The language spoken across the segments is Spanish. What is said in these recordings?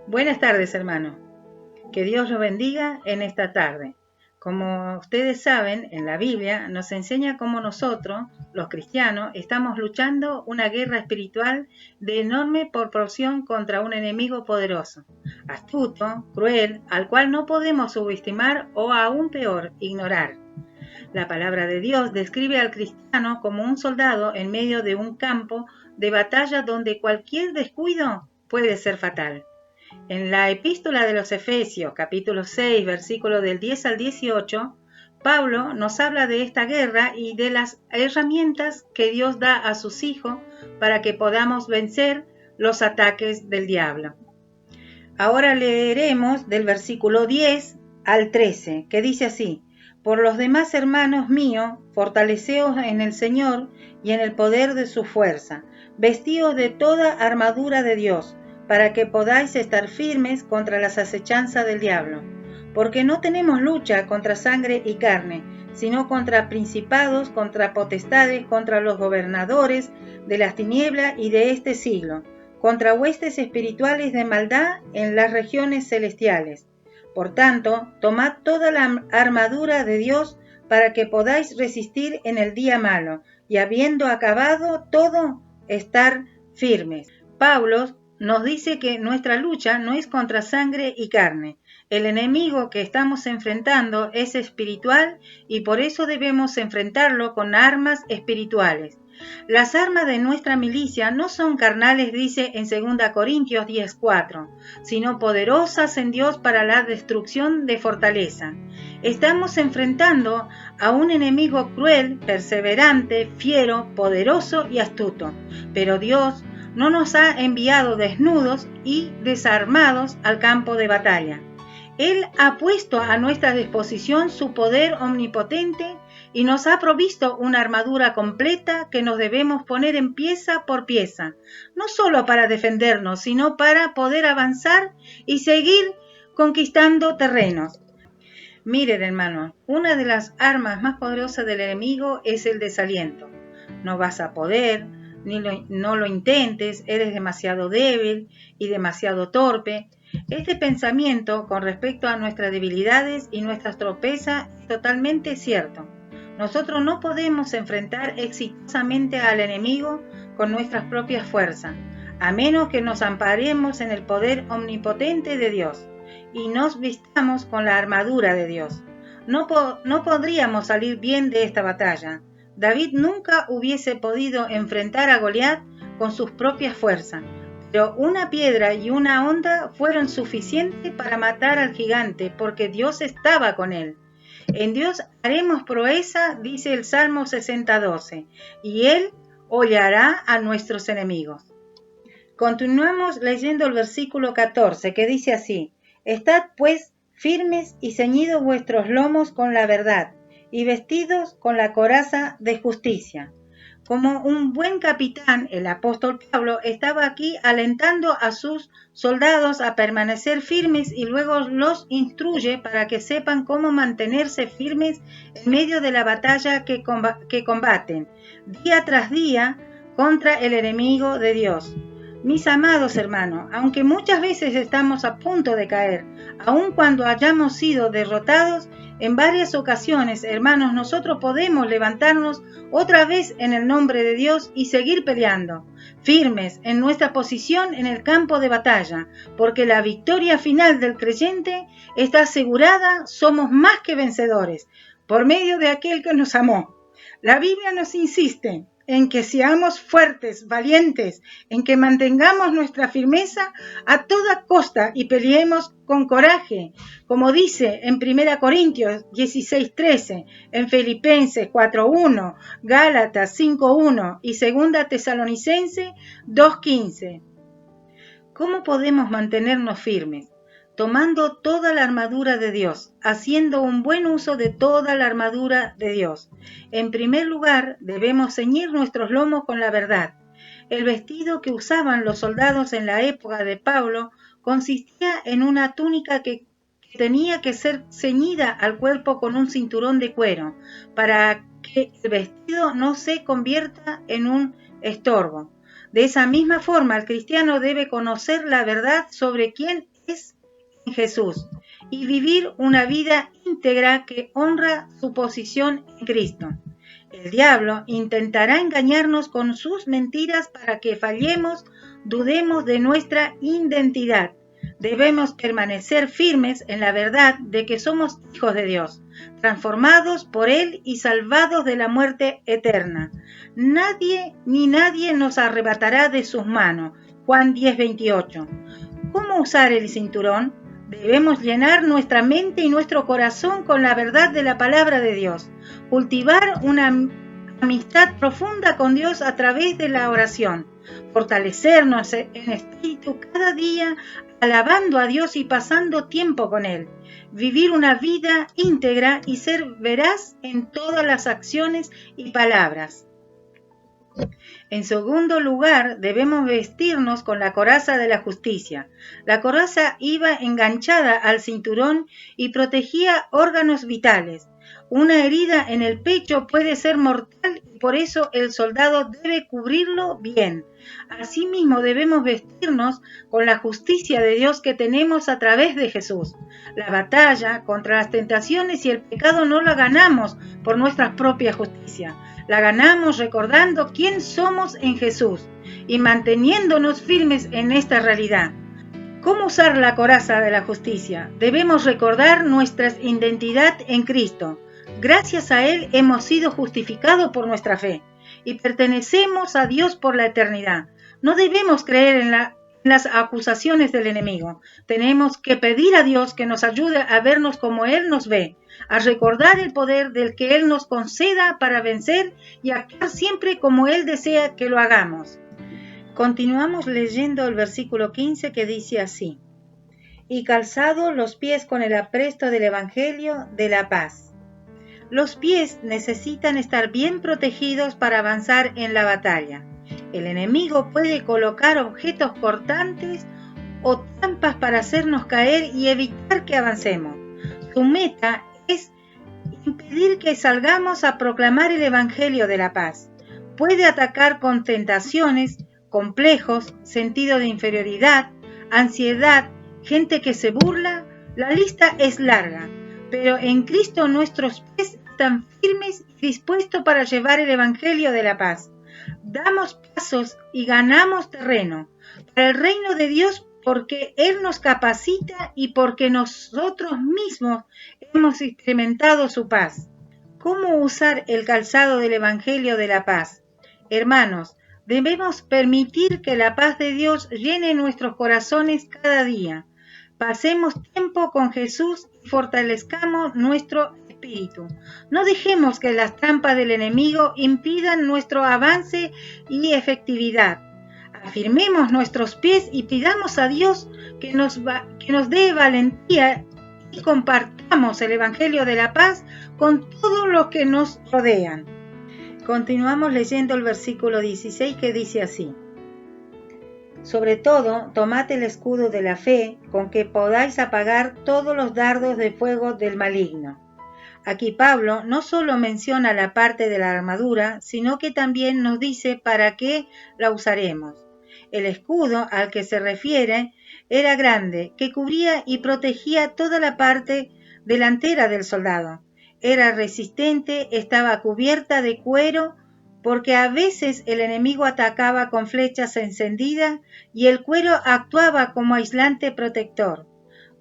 Buenas tardes, hermano. Que Dios los bendiga en esta tarde. Como ustedes saben, en la Biblia nos enseña cómo nosotros, los cristianos, estamos luchando una guerra espiritual de enorme proporción contra un enemigo poderoso, astuto, cruel, al cual no podemos subestimar o aún peor, ignorar. La palabra de Dios describe al cristiano como un soldado en medio de un campo de batalla donde cualquier descuido puede ser fatal. En la epístola de los Efesios, capítulo 6, versículos del 10 al 18, Pablo nos habla de esta guerra y de las herramientas que Dios da a sus hijos para que podamos vencer los ataques del diablo. Ahora leeremos del versículo 10 al 13, que dice así: Por los demás, hermanos míos, fortaleceos en el Señor y en el poder de su fuerza, vestíos de toda armadura de Dios, para que podáis estar firmes contra las acechanzas del diablo. Porque no tenemos lucha contra sangre y carne, sino contra principados, contra potestades, contra los gobernadores de las tinieblas y de este siglo, contra huestes espirituales de maldad en las regiones celestiales. Por tanto, tomad toda la armadura de Dios para que podáis resistir en el día malo, y habiendo acabado todo, estar firmes. Pablo nos dice que nuestra lucha no es contra sangre y carne. El enemigo que estamos enfrentando es espiritual y por eso debemos enfrentarlo con armas espirituales. Las armas de nuestra milicia no son carnales, dice en 2 Corintios 10:4, sino poderosas en Dios para la destrucción de fortaleza. Estamos enfrentando a un enemigo cruel, perseverante, fiero, poderoso y astuto, pero Dios no nos ha enviado desnudos y desarmados al campo de batalla. Él ha puesto a nuestra disposición su poder omnipotente y nos ha provisto una armadura completa que nos debemos poner en pieza por pieza, no solo para defendernos, sino para poder avanzar y seguir conquistando terrenos. Miren, hermano, una de las armas más poderosas del enemigo es el desaliento. No vas a poder, no lo intentes, eres demasiado débil y demasiado torpe. Este pensamiento con respecto a nuestras debilidades y nuestras tropezas es totalmente cierto. Nosotros no podemos enfrentar exitosamente al enemigo con nuestras propias fuerzas, a menos que nos amparemos en el poder omnipotente de Dios y nos vistamos con la armadura de Dios. No podríamos salir bien de esta batalla. David nunca hubiese podido enfrentar a Goliat con sus propias fuerzas, pero una piedra y una onda fueron suficientes para matar al gigante, porque Dios estaba con él. En Dios haremos proeza, dice el Salmo 60:12, y Él hollará a nuestros enemigos. Continuamos leyendo el versículo 14, que dice así: Estad pues firmes y ceñidos vuestros lomos con la verdad, y vestidos con la coraza de justicia. Como un buen capitán, el apóstol Pablo estaba aquí alentando a sus soldados a permanecer firmes y luego los instruye para que sepan cómo mantenerse firmes en medio de la batalla que combaten día tras día contra el enemigo de Dios. Mis amados hermanos, aunque muchas veces estamos a punto de caer, aun cuando hayamos sido derrotados, en varias ocasiones, hermanos, nosotros podemos levantarnos otra vez en el nombre de Dios y seguir peleando, firmes en nuestra posición en el campo de batalla, porque la victoria final del creyente está asegurada. Somos más que vencedores por medio de aquel que nos amó. La Biblia nos insiste en que seamos fuertes, valientes, en que mantengamos nuestra firmeza a toda costa y peleemos con coraje, como dice en 1 Corintios 16:13, en Filipenses 4:1, Gálatas 5:1 y 2 Tesalonicenses 2:15. ¿Cómo podemos mantenernos firmes? Tomando toda la armadura de Dios, haciendo un buen uso de toda la armadura de Dios. En primer lugar, debemos ceñir nuestros lomos con la verdad. El vestido que usaban los soldados en la época de Pablo consistía en una túnica que tenía que ser ceñida al cuerpo con un cinturón de cuero, para que el vestido no se convierta en un estorbo. De esa misma forma, el cristiano debe conocer la verdad sobre quién es en Jesús y vivir una vida íntegra que honra su posición en Cristo. El diablo intentará engañarnos con sus mentiras para que fallemos, dudemos de nuestra identidad. Debemos permanecer firmes en la verdad de que somos hijos de Dios, transformados por Él y salvados de la muerte eterna. Nadie ni nadie nos arrebatará de sus manos. Juan 10:28. ¿Cómo usar el cinturón? Debemos llenar nuestra mente y nuestro corazón con la verdad de la palabra de Dios. Cultivar una amistad profunda con Dios a través de la oración. Fortalecernos en espíritu cada día, alabando a Dios y pasando tiempo con Él. Vivir una vida íntegra y ser veraz en todas las acciones y palabras. En segundo lugar, debemos vestirnos con la coraza de la justicia. La coraza iba enganchada al cinturón y protegía órganos vitales. Una herida en el pecho puede ser mortal y por eso el soldado debe cubrirlo bien. Asimismo, debemos vestirnos con la justicia de Dios que tenemos a través de Jesús. La batalla contra las tentaciones y el pecado no la ganamos por nuestra propia justicia. La ganamos recordando quién somos en Jesús y manteniéndonos firmes en esta realidad. ¿Cómo usar la coraza de la justicia? Debemos recordar nuestra identidad en Cristo. Gracias a Él hemos sido justificados por nuestra fe y pertenecemos a Dios por la eternidad. No debemos creer en las acusaciones del enemigo. Tenemos que pedir a Dios que nos ayude a vernos como Él nos ve, a recordar el poder del que Él nos conceda para vencer y actuar siempre como Él desea que lo hagamos. Continuamos leyendo el versículo 15 que dice así: y calzados los pies con el apresto del Evangelio de la paz. Los pies necesitan estar bien protegidos para avanzar en la batalla. El enemigo puede colocar objetos cortantes o trampas para hacernos caer y evitar que avancemos. Su meta es impedir que salgamos a proclamar el Evangelio de la paz. Puede atacar con tentaciones, complejos, sentido de inferioridad, ansiedad, gente que se burla. La lista es larga, pero en Cristo nuestros pies están firmes y dispuestos para llevar el Evangelio de la paz. Damos pasos y ganamos terreno para el reino de Dios porque Él nos capacita y porque nosotros mismos hemos experimentado su paz. ¿Cómo usar el calzado del Evangelio de la paz? Hermanos, debemos permitir que la paz de Dios llene nuestros corazones cada día. Pasemos tiempo con Jesús y fortalezcamos nuestro espíritu. No dejemos que las trampas del enemigo impidan nuestro avance y efectividad. Afirmemos nuestros pies y pidamos a Dios que nos dé valentía y compartamos el Evangelio de la paz con todos los que nos rodean. Continuamos leyendo el versículo 16 que dice así: sobre todo, tomad el escudo de la fe, con que podáis apagar todos los dardos de fuego del maligno. Aquí Pablo no solo menciona la parte de la armadura, sino que también nos dice para qué la usaremos. El escudo al que se refiere era grande, que cubría y protegía toda la parte delantera del soldado. Era resistente, estaba cubierta de cuero, porque a veces el enemigo atacaba con flechas encendidas y el cuero actuaba como aislante protector.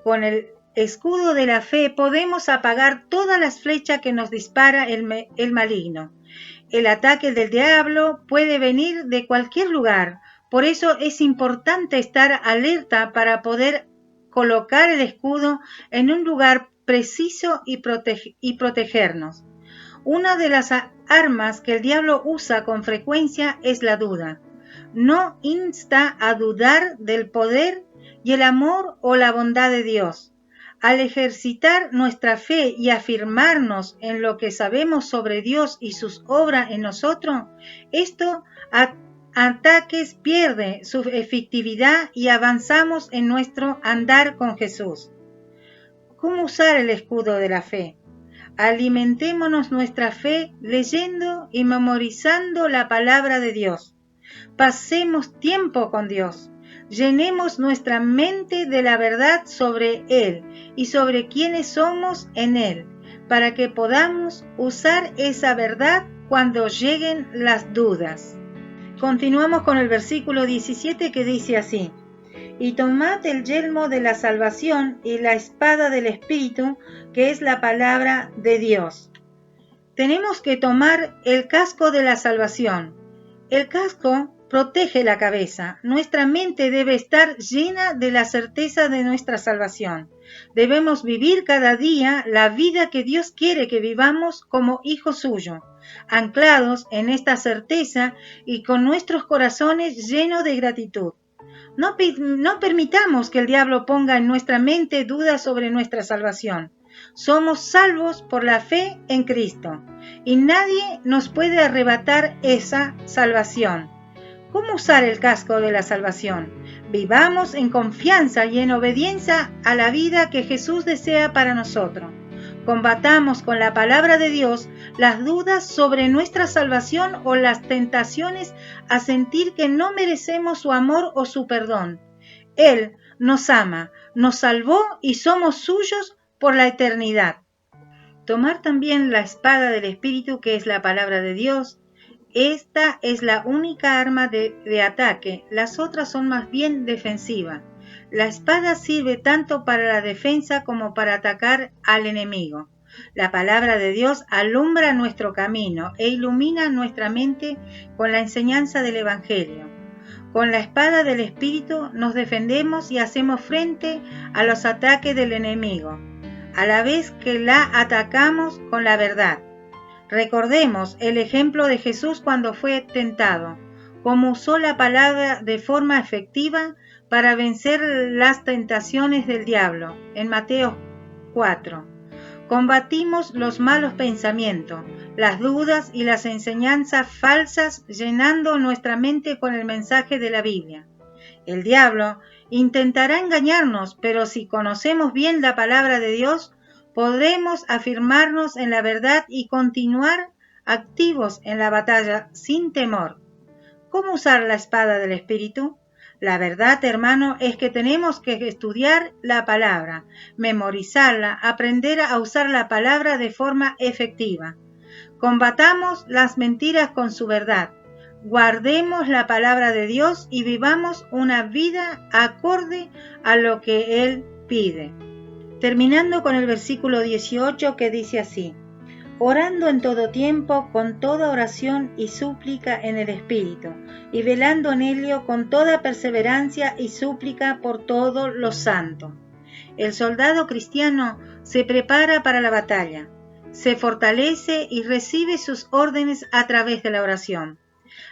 Con el escudo de la fe podemos apagar todas las flechas que nos dispara el maligno. El ataque del diablo puede venir de cualquier lugar, por eso es importante estar alerta para poder colocar el escudo en un lugar preciso y protegernos. Una de las armas que el diablo usa con frecuencia es la duda. No insta a dudar del poder y el amor o la bondad de Dios. Al ejercitar nuestra fe y afirmarnos en lo que sabemos sobre Dios y sus obras en nosotros, estos ataques pierden su efectividad y avanzamos en nuestro andar con Jesús. ¿Cómo usar el escudo de la fe? Alimentémonos nuestra fe leyendo y memorizando la palabra de Dios. Pasemos tiempo con Dios. Llenemos nuestra mente de la verdad sobre Él y sobre quiénes somos en Él, para que podamos usar esa verdad cuando lleguen las dudas. Continuamos con el versículo 17 que dice así: y tomad el yelmo de la salvación y la espada del Espíritu, que es la palabra de Dios. Tenemos que tomar el casco de la salvación. El casco protege la cabeza. Nuestra mente debe estar llena de la certeza de nuestra salvación. Debemos vivir cada día la vida que Dios quiere que vivamos como hijos suyos, anclados en esta certeza y con nuestros corazones llenos de gratitud. No permitamos que el diablo ponga en nuestra mente dudas sobre nuestra salvación. Somos salvos por la fe en Cristo y nadie nos puede arrebatar esa salvación. ¿Cómo usar el casco de la salvación? Vivamos en confianza y en obediencia a la vida que Jesús desea para nosotros. Combatamos con la palabra de Dios las dudas sobre nuestra salvación o las tentaciones a sentir que no merecemos su amor o su perdón. Él nos ama, nos salvó y somos suyos por la eternidad. Tomar también la espada del Espíritu, que es la palabra de Dios. Esta es la única arma de ataque, las otras son más bien defensivas. La espada sirve tanto para la defensa como para atacar al enemigo. La palabra de Dios alumbra nuestro camino e ilumina nuestra mente con la enseñanza del Evangelio. Con la espada del Espíritu nos defendemos y hacemos frente a los ataques del enemigo, a la vez que la atacamos con la verdad. Recordemos el ejemplo de Jesús cuando fue tentado, cómo usó la palabra de forma efectiva para vencer las tentaciones del diablo. En Mateo 4. Combatimos los malos pensamientos, las dudas y las enseñanzas falsas, llenando nuestra mente con el mensaje de la Biblia. El diablo intentará engañarnos, pero si conocemos bien la palabra de Dios, podremos afirmarnos en la verdad y continuar activos en la batalla sin temor. ¿Cómo usar la espada del Espíritu? La verdad, hermano, es que tenemos que estudiar la palabra, memorizarla, aprender a usar la palabra de forma efectiva. Combatamos las mentiras con su verdad. Guardemos la palabra de Dios y vivamos una vida acorde a lo que Él pide. Terminando con el versículo 18 que dice así: orando en todo tiempo con toda oración y súplica en el Espíritu, y velando en ello con toda perseverancia y súplica por todos los santos. El soldado cristiano se prepara para la batalla, se fortalece y recibe sus órdenes a través de la oración.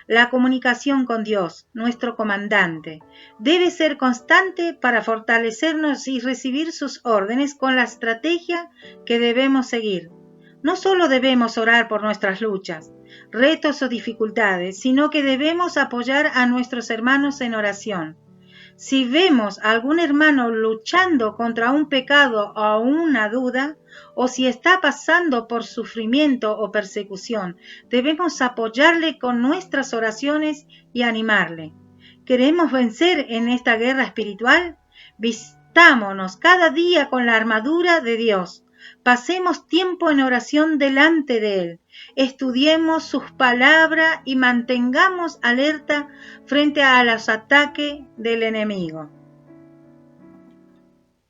La comunicación con Dios, nuestro comandante, debe ser constante para fortalecernos y recibir sus órdenes con la estrategia que debemos seguir. No solo debemos orar por nuestras luchas, retos o dificultades, sino que debemos apoyar a nuestros hermanos en oración. Si vemos a algún hermano luchando contra un pecado o una duda, o si está pasando por sufrimiento o persecución, debemos apoyarle con nuestras oraciones y animarle. ¿Queremos vencer en esta guerra espiritual? Vistámonos cada día con la armadura de Dios. Pasemos tiempo en oración delante de Él. Estudiemos sus palabras y mantengamos alerta frente a los ataques del enemigo.